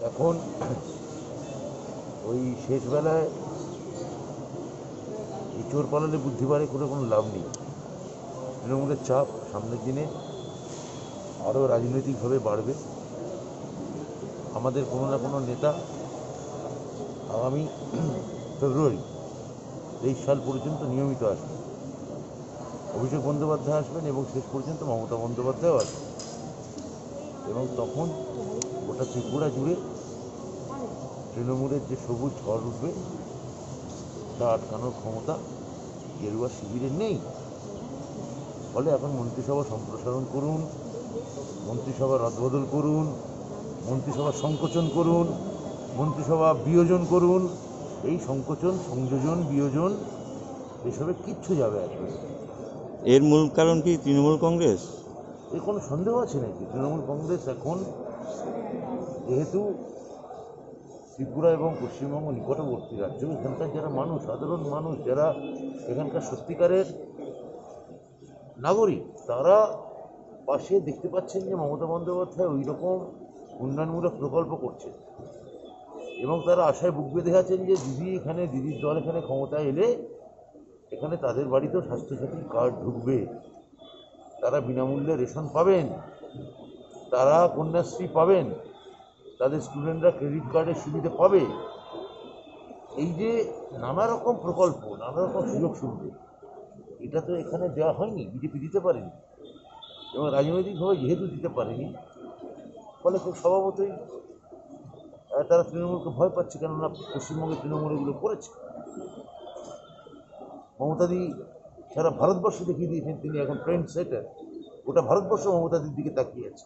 এখন ওই শেষবেলায় এই চোর পালালে বুদ্ধি বাড়ে করে কোনো লাভ নেই। তৃণমূলের চাপ সামনের দিনে আরও রাজনৈতিকভাবে বাড়বে। আমাদের কোনো না কোনো নেতা আগামী ফেব্রুয়ারি 23 সাল পর্যন্ত নিয়মিত আসবেন। অভিষেক বন্দ্যোপাধ্যায় আসবেন এবং শেষ পর্যন্ত মমতা বন্দ্যোপাধ্যায়ও আসবেন। এবং তখন গোটা ত্রিপুরা জুড়ে তৃণমূলের যে সবুজ ঝড় উঠবে তা আটকানোর ক্ষমতা গেরুয়া শিবিরের নেই। ফলে এখন মন্ত্রিসভা সম্প্রসারণ করুন, মন্ত্রিসভা রদবদল করুন, মন্ত্রিসভা সংকোচন করুন, মন্ত্রিসভা বিয়োজন করুন। এই সংকোচন, সংযোজন, বিয়োজন এসবে কিচ্ছু যাবে আসবে। এর মূল কারণ কি তৃণমূল কংগ্রেস? এর কোনো সন্দেহ আছে নাকি? তৃণমূল কংগ্রেস এখন যেহেতু ত্রিপুরা এবং পশ্চিমবঙ্গ নিকটবর্তী রাজ্য, এখানকার যারা মানুষ, সাধারণ মানুষ যারা এখানকার সত্যিকারের নাগরিক, তারা পাশে দেখতে পাচ্ছেন যে মমতা বন্দ্যোপাধ্যায় ওই রকম উন্নয়নমূলক প্রকল্প করছে এবং তারা আশায় বুক বেঁধে আছেন যে দিদির দল এখানে ক্ষমতায় এলে এখানে তাদের বাড়িতেও স্বাস্থ্যসাথী কার্ড ঢুকবে, তারা বিনামূল্যে রেশন পাবেন, তারা কন্যাশ্রী পাবেন, তাদের স্টুডেন্টরা ক্রেডিট কার্ডের সুবিধা পাবে। এই যে নানা রকম প্রকল্প, নানা রকম সুযোগ সুবিধা, এটা তো এখানে দেওয়া হয়নি, বিজেপি দিতে পারেনি এবং রাজনৈতিকভাবে যেহেতু দিতে পারেনি, ফলে খুব স্বভাবতই তারা তৃণমূলকে ভয় পাচ্ছে, কেননা পশ্চিমবঙ্গে তৃণমূল এগুলো করেছে। মমতাদি সারা ভারতবর্ষ দেখিয়ে দিয়েছেন তিনি এখন ট্রেন্ড সেটার। গোটা ভারতবর্ষ মমতাদির দিকে তাকিয়ে আছে।